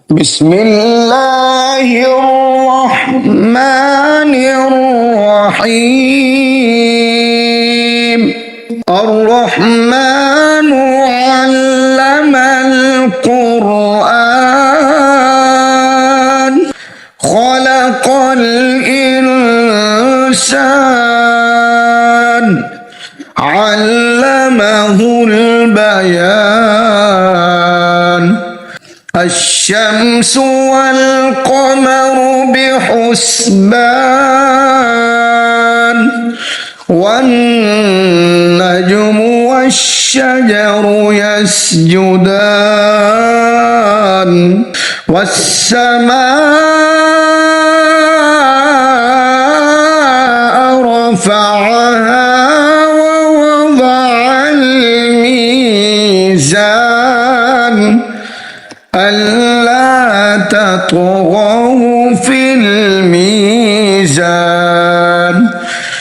بسم الله الرحمن الرحيم الرحمن علم القرآن خلق الإنسان علمه البيان الشمس والقمر بحسبان والنجم والشجر يسجدان والسماء رفعها ووضع الميزان ألا تطغوا في الميزان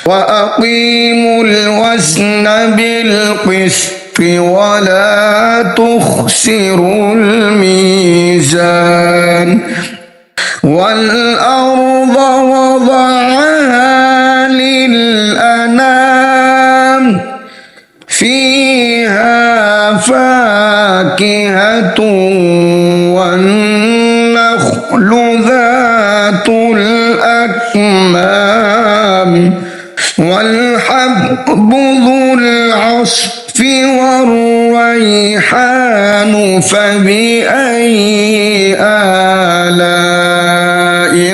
وأقيموا الوزن بالقسط ولا تخسروا الميزان والأرض وضعها للأنام فيها فاكهة والنخل ذات الأكمام والحب ذو العصف والريحان فبأي آلاء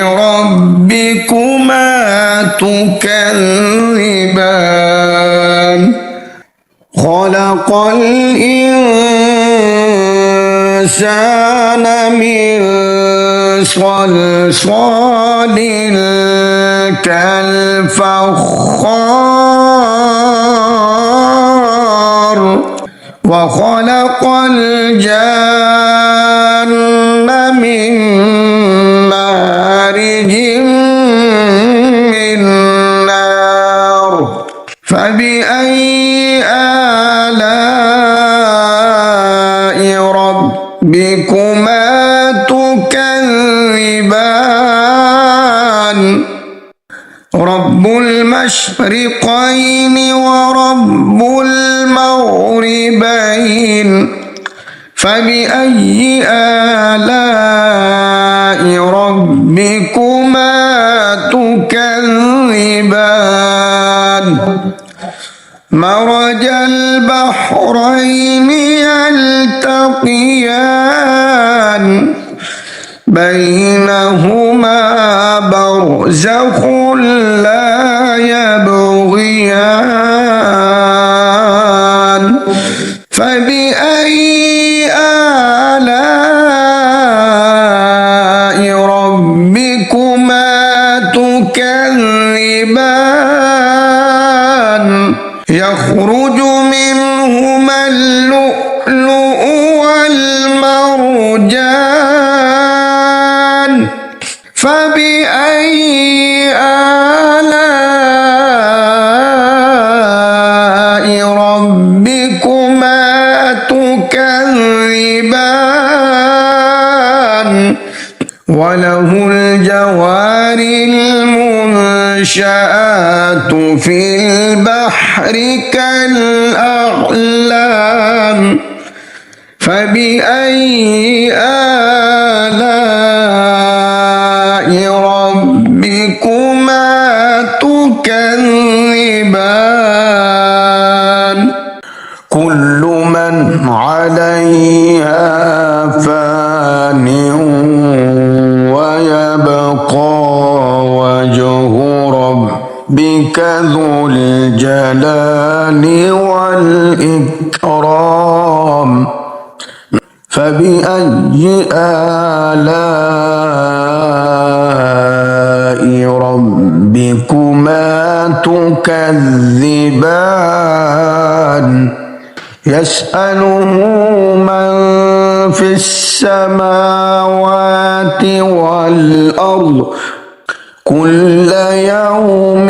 ربكما تكذبان خلق الإنسان من صلصال كالفخار وخلق الجن من مارج من نار فبأي آلاء ربكما تكذبان رب المشرقين ورب المغربين فبأي آلاء ربكما تكذبان مرج البحرين يلتقيان بينهما برزخ لا يبغيان فبأي آلاء ربكما تكذبان يخرج منهما اللؤلؤ والمرجان فبأي آلاء ربكما تكذبان وله الجوار المنشآت في البحر كالأعلام فبأي آلاء ربكما تكذبان كل من عليها فان ويبقى وجه ربك ذو الجلال والإكرام فبأي آلاء ربكما تكذبان يسأله من في السماوات والأرض كل يوم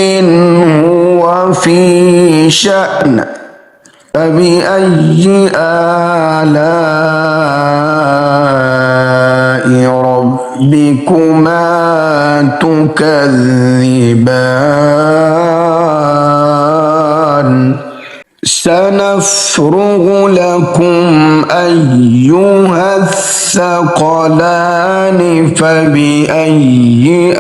هو في شأن فبأي آلاء ربكما تكذبان سنفرغ لكم أيها الثقلان فبأي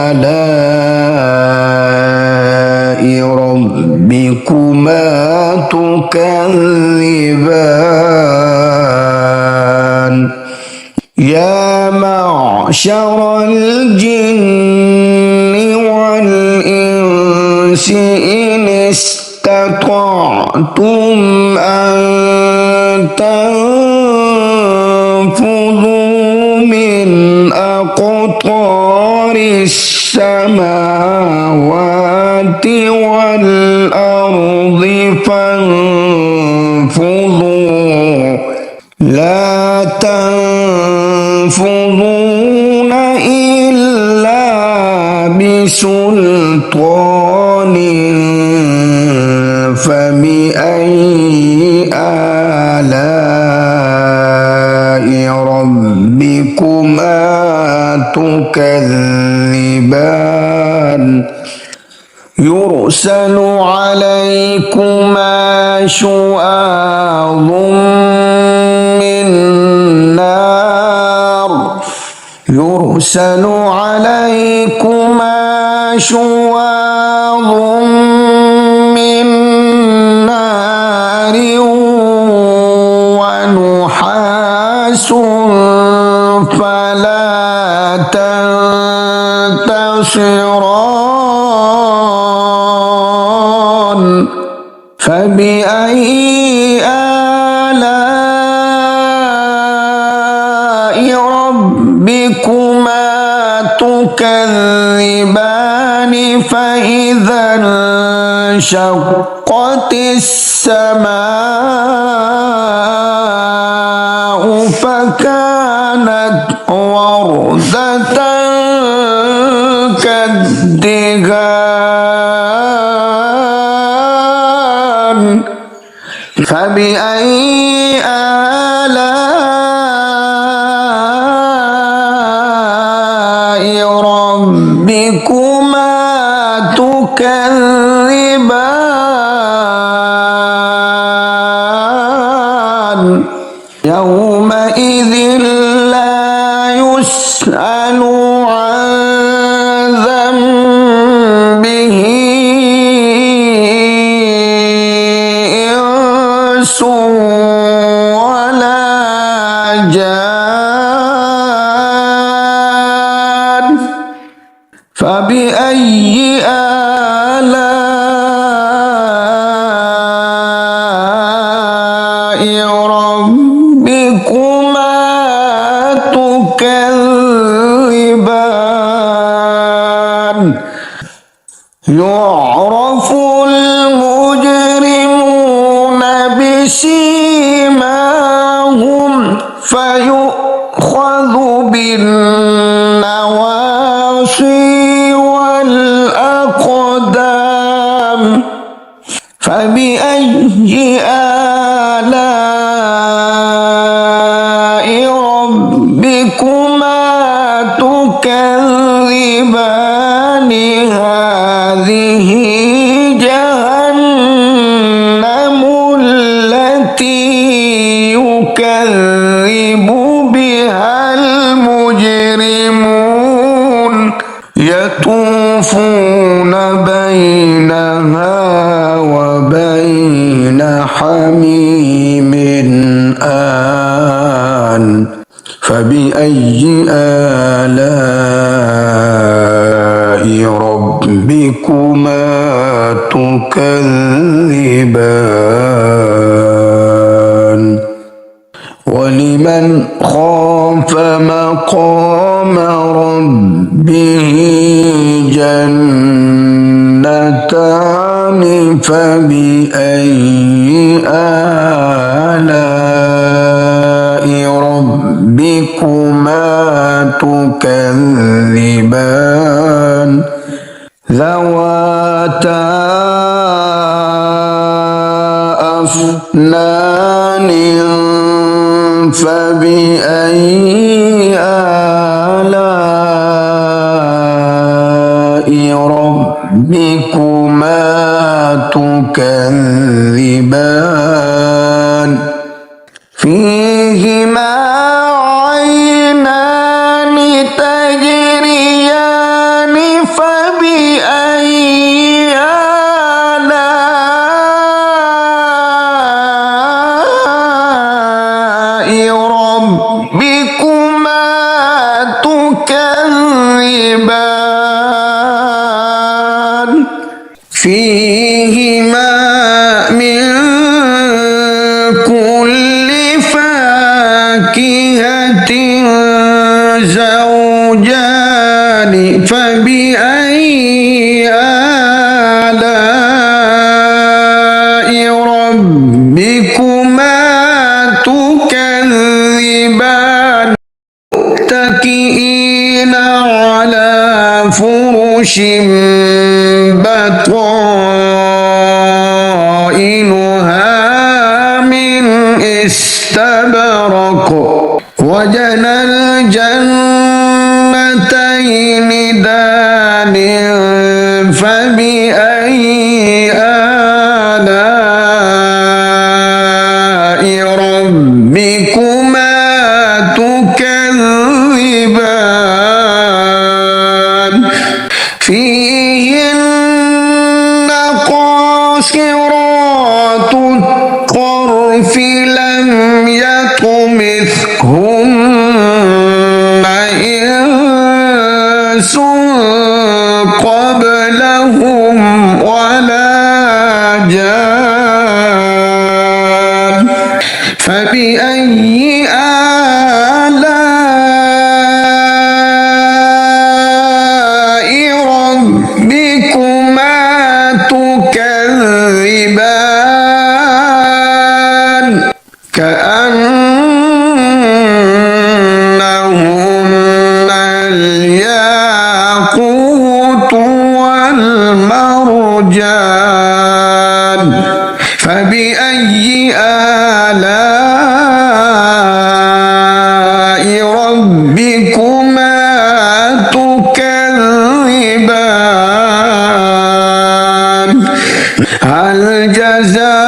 آلاء ربكما تكذبان يا معشر الجن والإنس إن استطعتم أن تنفذوا من أقطار السماوات والأرض فانفذوا لا تنفذون إلا بسلطان فبأي آلاء ربكما تكذبان يرسل عليكما شواظ من نار يرسل عليكما شواظ من نار ونحاس فلا تنتصران فبأي آلاء ربكما تكذبان فإذا انشقت السماء فكانت وردة كالدهان فبأي آلاء ربكما تكذبان يومئذ لا يسأل عن ذنبه إنس ولا جان فبأي آلاء ربكما تكذبان يعرف المجرمون بسيماهم فيؤخذ بالنواصي والأقدام فبأي آلاء ربكما تكذبان هذه جهنم التي يكذب بها المجرمون يطوفون بينها وبين حميم آن فبأي آلاء ربكما تكذبان ولمن خاف مقام ربه جنتان فبأي آلاء ربكما تكذبان ذواتا أفنان فبأي تكذبان فيهما عينان تجريان فبأي آلاء ربكما تكذبان فيهما من كل فاكهة زوجان فبأي آلاء ربكما تكذبان متكئين على فرش بطائنها من استبرق وجنى الجنتين دان فبأي آلاء ربكما تكذبان فيهن قاصرات الطرف لم يطمثهن إنس قبلهم ولا جان فبأي آلاء ربكما تكذبان كأنهن الياقوت والمرجان فبأي آلاء ربكما تكذبان هل جزاء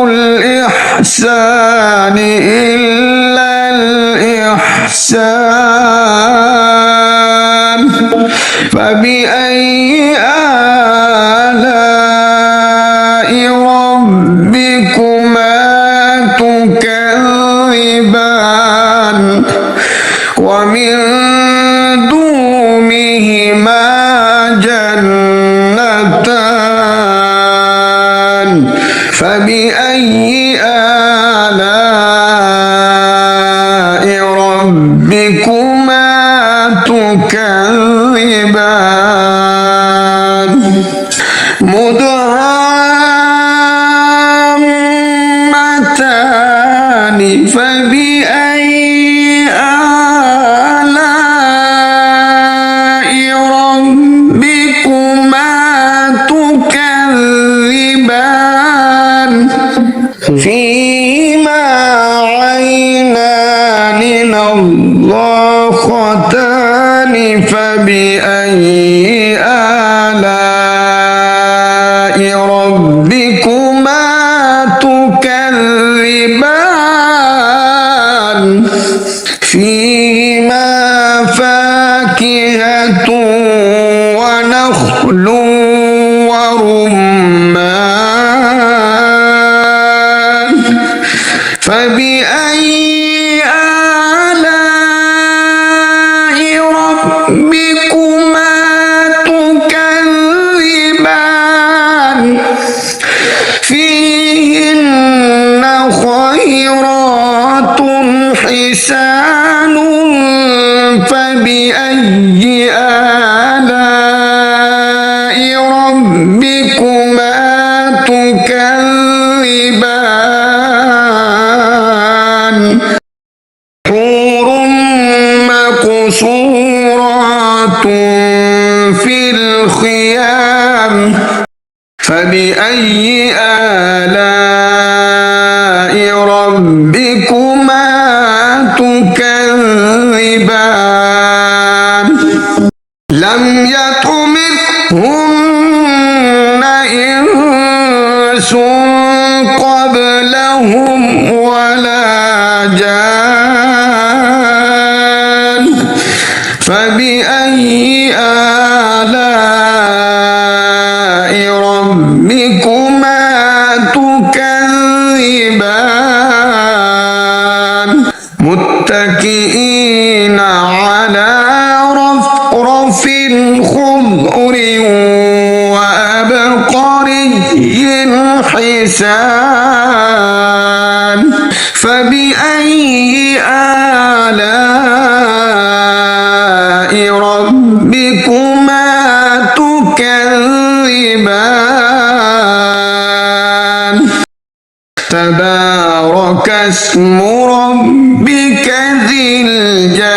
الإحسان إلا الإحسان فبأي آلاء ربكما تكذبان ومن دونهما جنتان فبأي آلاء ربكما تكذبان مدهامتان فبأي آلاء ربكما تكذبان فيهما عينان نضاختان فبأي آلاء ربكما تكذبان فيهما فاكهة ونخل ورمان فبأي آلاء ربكما تكذبان فيهن خيرات حسان فبأي آلاء ربكما تكذبان حور مقصورات في الخيام فبأي آلاء ربكما تكذبان لم يطمثهن جان فبأي آلاء ربكما تكذبان متكئين على رفرف خضر وأبقري حسان فبأي آلاء ربكما تكذبان تبارك اسم ربك ذي الجلال